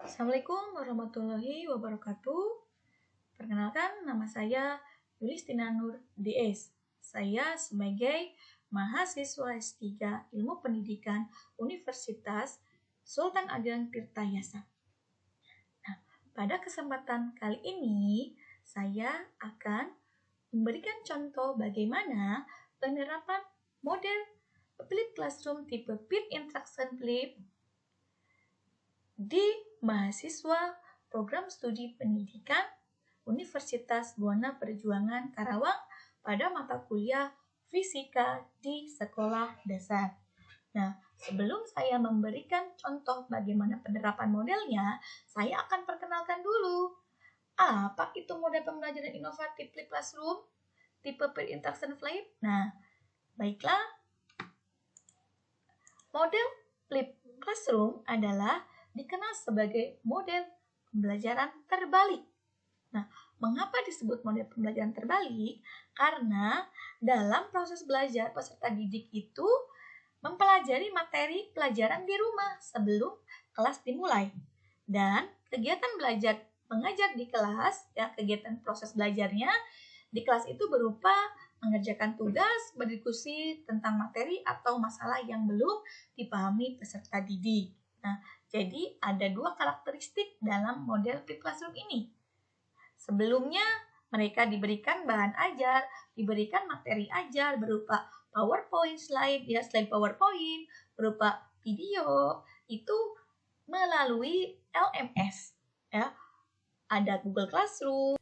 Assalamualaikum warahmatullahi wabarakatuh. Perkenalkan, nama saya Yulistina Nur DS. Saya sebagai mahasiswa S3 Ilmu Pendidikan Universitas Sultan Ageng Tirtayasa. Nah, pada kesempatan kali ini, saya akan memberikan contoh bagaimana penerapan model Flip Classroom tipe Peer Interaction Flip di mahasiswa program studi pendidikan Universitas Buana Perjuangan Karawang pada mata kuliah fisika di sekolah dasar. Nah, sebelum saya memberikan contoh bagaimana penerapan modelnya, saya akan perkenalkan dulu. Apa itu model pembelajaran inovatif Flip Classroom tipe Peer Interaction Flip? Nah, baiklah. Model Flip Classroom adalah dikenal sebagai model pembelajaran terbalik. Nah, mengapa disebut model pembelajaran terbalik? Karena dalam proses belajar peserta didik itu mempelajari materi pelajaran di rumah sebelum kelas dimulai. Dan kegiatan belajar mengajar di kelas, ya kegiatan proses belajarnya di kelas itu berupa mengerjakan tugas, berdiskusi tentang materi atau masalah yang belum dipahami peserta didik. Nah, jadi ada dua karakteristik dalam model Flip Classroom ini. Sebelumnya, mereka diberikan bahan ajar, diberikan materi ajar berupa PowerPoint slide, slide PowerPoint, berupa video, itu melalui LMS. Ya. Ada Google Classroom.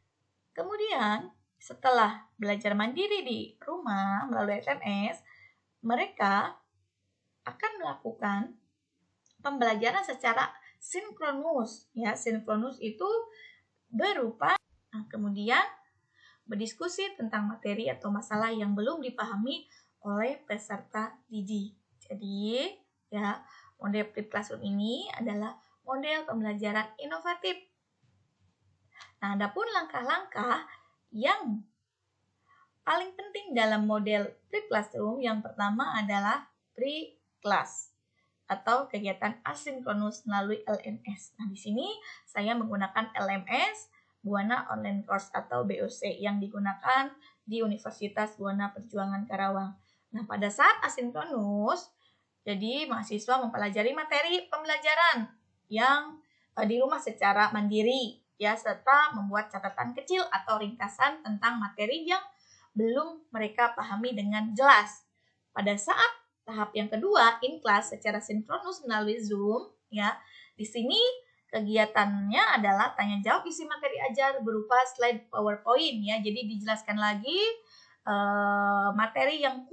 Kemudian, setelah belajar mandiri di rumah melalui LMS, mereka akan melakukan pembelajaran secara sinkronus. Ya, sinkronus itu berupa kemudian berdiskusi tentang materi atau masalah yang belum dipahami oleh peserta didik. Jadi, ya, model Flip Classroom ini adalah model pembelajaran inovatif. Nah, adapun langkah-langkah yang paling penting dalam model Flip Classroom, yang pertama adalah pre-class atau kegiatan asinkronus melalui LMS. Nah, di sini saya menggunakan LMS Buana Online Course atau BOC yang digunakan di Universitas Buana Perjuangan Karawang. Nah, pada saat asinkronus, jadi mahasiswa mempelajari materi pembelajaran yang di rumah secara mandiri, ya, serta membuat catatan kecil atau ringkasan tentang materi yang belum mereka pahami dengan jelas. Pada saat tahap yang kedua, in class secara sinkronus melalui Zoom, ya. Di sini kegiatannya adalah tanya jawab isi materi ajar berupa slide PowerPoint, ya. Jadi dijelaskan lagi materi yang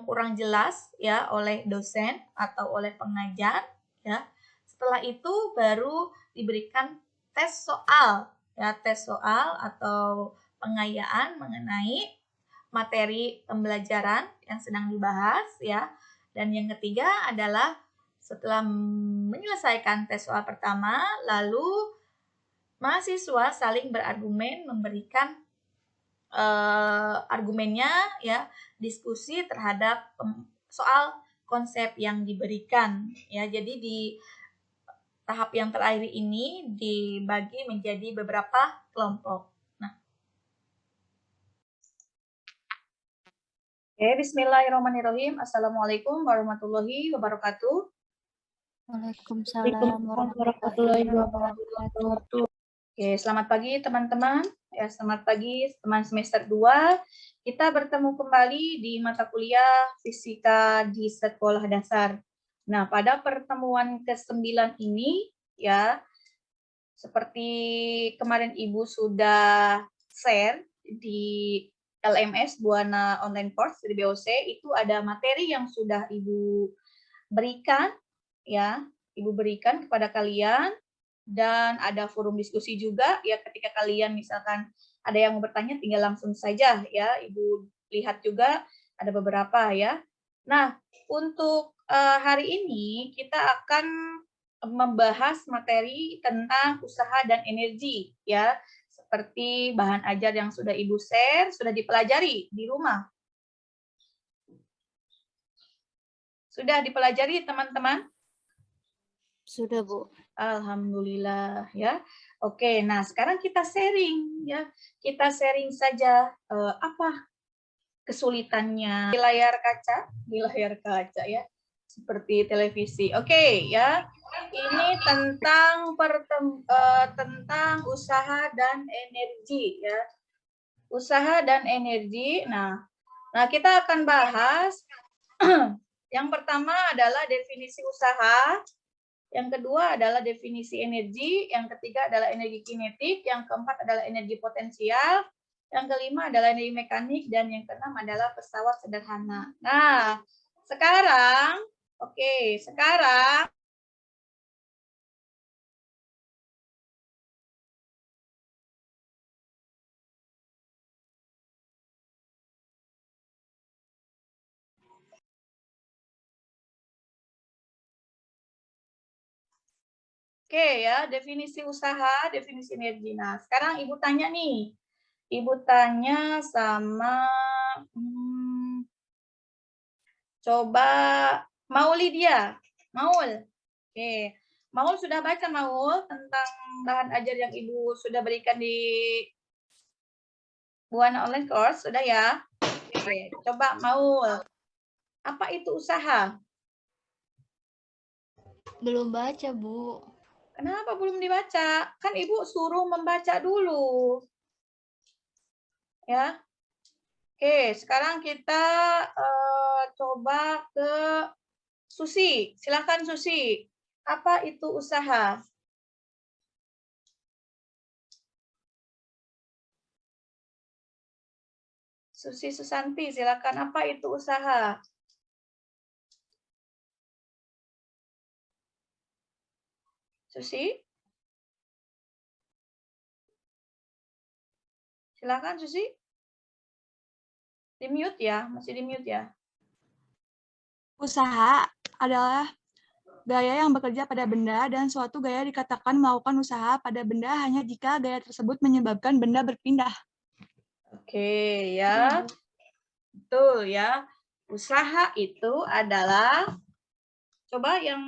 kurang jelas, ya, oleh dosen atau oleh pengajar, ya. Setelah itu baru diberikan tes soal, ya, tes soal atau pengayaan mengenai materi pembelajaran yang sedang dibahas, ya. Dan yang ketiga adalah setelah menyelesaikan tes soal pertama, lalu mahasiswa saling berargumen, memberikan argumennya, ya, diskusi terhadap soal konsep yang diberikan, ya. Jadi di tahap yang terakhir ini dibagi menjadi beberapa kelompok. Oke, bismillahirrahmanirrahim. Assalamualaikum warahmatullahi wabarakatuh. Waalaikumsalam warahmatullahi wabarakatuh. Oke, selamat pagi teman-teman. Ya, selamat pagi teman semester 2. Kita bertemu kembali di mata kuliah fisika di sekolah dasar. Nah, pada pertemuan ke-9 ini, ya, seperti kemarin Ibu sudah share di LMS Buana Online Course di BOC, itu ada materi yang sudah Ibu berikan, ya, Ibu berikan kepada kalian, dan ada forum diskusi juga, ya, ketika kalian misalkan ada yang mau bertanya tinggal langsung saja, ya. Ibu lihat juga ada beberapa, ya. Nah, untuk hari ini kita akan membahas materi tentang usaha dan energi, ya. Seperti bahan ajar yang sudah Ibu share, sudah dipelajari di rumah. Sudah dipelajari, teman-teman? Sudah, Bu. Alhamdulillah ya. Oke, nah sekarang kita sharing ya. Kita sharing saja apa kesulitannya di layar kaca ya. Seperti televisi. Oke ya. Ini tentang tentang usaha dan energi ya. Usaha dan energi. Nah, kita akan bahas yang pertama adalah definisi usaha. Yang kedua adalah definisi energi, yang ketiga adalah energi kinetik, yang keempat adalah energi potensial, yang kelima adalah energi mekanik, dan yang keenam adalah pesawat sederhana. Nah, sekarang, sekarang ya, definisi usaha, definisi energi. Nah, sekarang Ibu tanya nih. Ibu tanya sama coba Maulidia. Maul. Oke. Maul sudah baca Maul tentang bahan ajar yang Ibu sudah berikan di Buana Online Course, sudah ya? Oke, coba Maul. Apa itu usaha? Belum baca, Bu. Kenapa belum dibaca? Kan Ibu suruh membaca dulu. Ya. Oke, sekarang kita coba ke Susi. Silakan Susi. Apa itu usaha? Susi Susanti, silakan. Apa itu usaha? Susi? Silakan Susi. Di mute ya, masih di mute ya. Usaha adalah gaya yang bekerja pada benda dan suatu gaya dikatakan melakukan usaha pada benda hanya jika gaya tersebut menyebabkan benda berpindah. Oke, ya. Betul ya. Usaha itu adalah, coba yang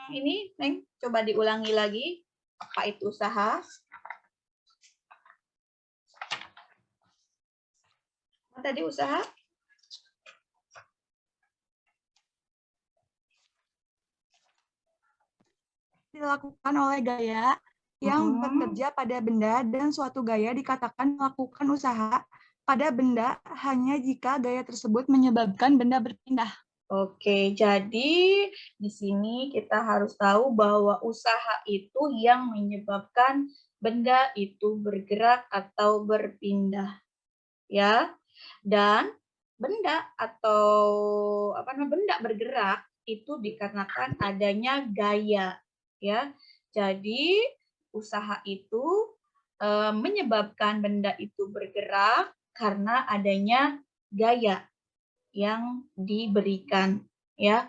ini, Neng, coba diulangi lagi. Apa itu usaha? Apa tadi usaha? Dilakukan oleh gaya yang bekerja pada benda dan suatu gaya dikatakan melakukan usaha pada benda hanya jika gaya tersebut menyebabkan benda berpindah. Oke, jadi di sini kita harus tahu bahwa usaha itu yang menyebabkan benda itu bergerak atau berpindah. Ya. Dan benda atau benda bergerak itu dikarenakan adanya gaya, ya. Jadi usaha itu menyebabkan benda itu bergerak karena adanya gaya yang diberikan, ya.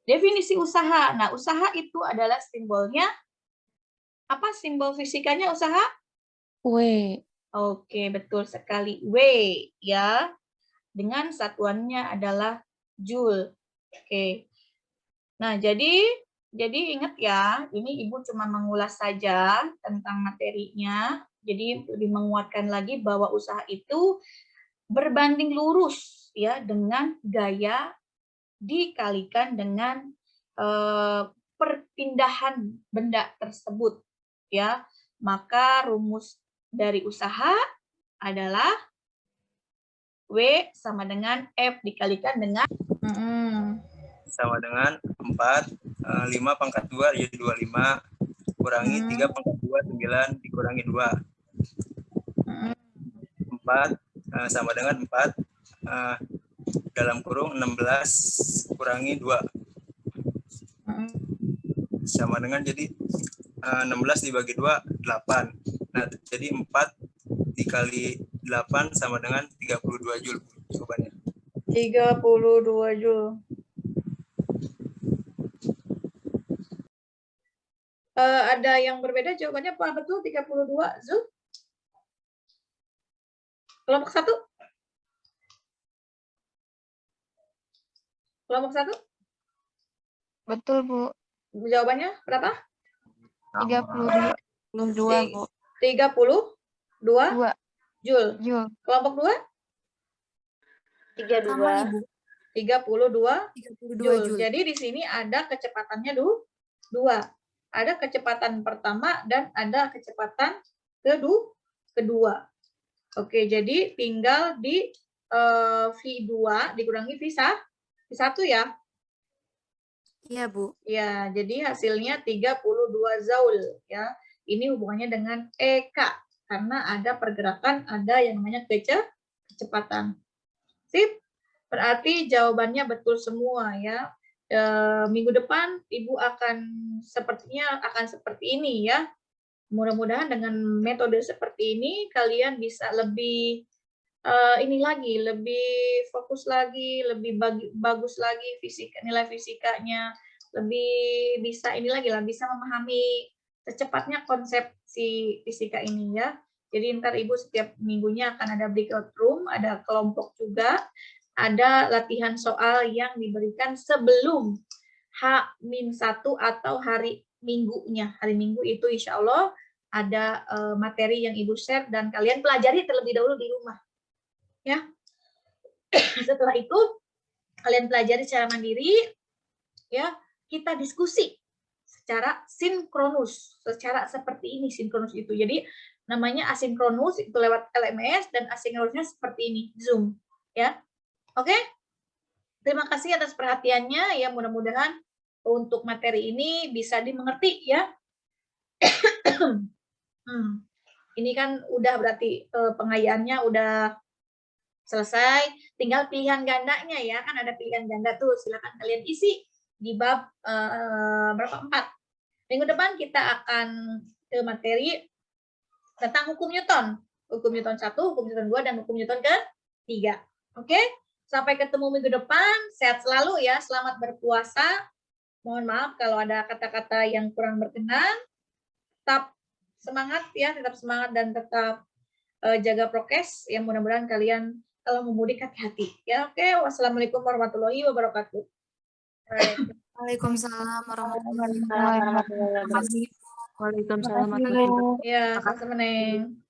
Definisi usaha. Nah, usaha itu adalah simbolnya apa? Simbol fisikanya usaha? W. Oke, betul sekali. W, ya. Dengan satuannya adalah joule. Oke. Nah, jadi ingat ya, ini Ibu cuma mengulas saja tentang materinya. Jadi lebih menguatkan lagi bahwa usaha itu berbanding lurus ya dengan gaya dikalikan dengan perpindahan benda tersebut ya. Maka rumus dari usaha adalah W sama dengan F dikalikan dengan sama dengan 4, 5 pangkat 2 jadi 25, kurangi 3 pangkat 2, 9 dikurangi 2. 4 sama dengan 4 dalam kurung 16 kurangi 2. Sama dengan jadi 16 dibagi 2, 8. Nah, jadi 4 dikali 8 sama dengan 32 Joule jawabannya. 32 Joule. Ada yang berbeda jawabannya apa betul 32 Joule? Kelompok 1? Kelompok 1? Betul, Bu. Jawabannya berapa? 32 Bu. 32 2 Jul. Jul. Kelompok 2? 32. 32 32 Jul. Jul. Jadi di sini ada kecepatannya dua. Ada kecepatan pertama dan ada kecepatan kedua. Oke, jadi tinggal di V2 dikurangi V1 ya. Iya, Bu. Ya, jadi hasilnya 32 Joule ya. Ini hubungannya dengan EK karena ada pergerakan, ada yang namanya kecepatan. Sip. Berarti jawabannya betul semua ya. Minggu depan Ibu sepertinya akan seperti ini ya. Mudah-mudahan dengan metode seperti ini kalian bisa lebih lebih fokus lagi, lebih bagus lagi nilai fisikanya, lebih bisa bisa memahami secepatnya konsep si fisika ini ya. Jadi ntar Ibu setiap minggunya akan ada breakout room, ada kelompok juga, ada latihan soal yang diberikan sebelum H-1 atau hari minggunya. Hari Minggu itu insya Allah ada materi yang Ibu share dan kalian pelajari terlebih dahulu di rumah. Ya. Setelah itu kalian pelajari secara mandiri, ya, kita diskusi secara sinkronus, secara seperti ini sinkronus itu. Jadi namanya asinkronus itu lewat LMS dan asinkronusnya seperti ini, Zoom, ya. Oke? Terima kasih atas perhatiannya ya, mudah-mudahan untuk materi ini bisa dimengerti ya. Ini kan udah berarti pengayyaannya udah selesai, tinggal pilihan gandanya ya, kan ada pilihan ganda tuh, silakan kalian isi di bab berapa 4. Minggu depan kita akan ke materi tentang hukum Newton. Hukum Newton 1, hukum Newton 2, dan hukum Newton ke-3. Oke? Sampai ketemu minggu depan, sehat selalu ya, selamat berpuasa. Mohon maaf kalau ada kata-kata yang kurang berkenan. Tetap semangat ya, tetap semangat dan tetap jaga prokes. Ya mudah-mudahan kalian kalau mau mudik hati-hati. Ya, oke. Wassalamualaikum warahmatullahi wabarakatuh. Waalaikumsalam warahmatullahi wabarakatuh. Waalaikumsalam. Terima kasih, Bu. Waalaikumsalam. Ya, sama-sama, Neng.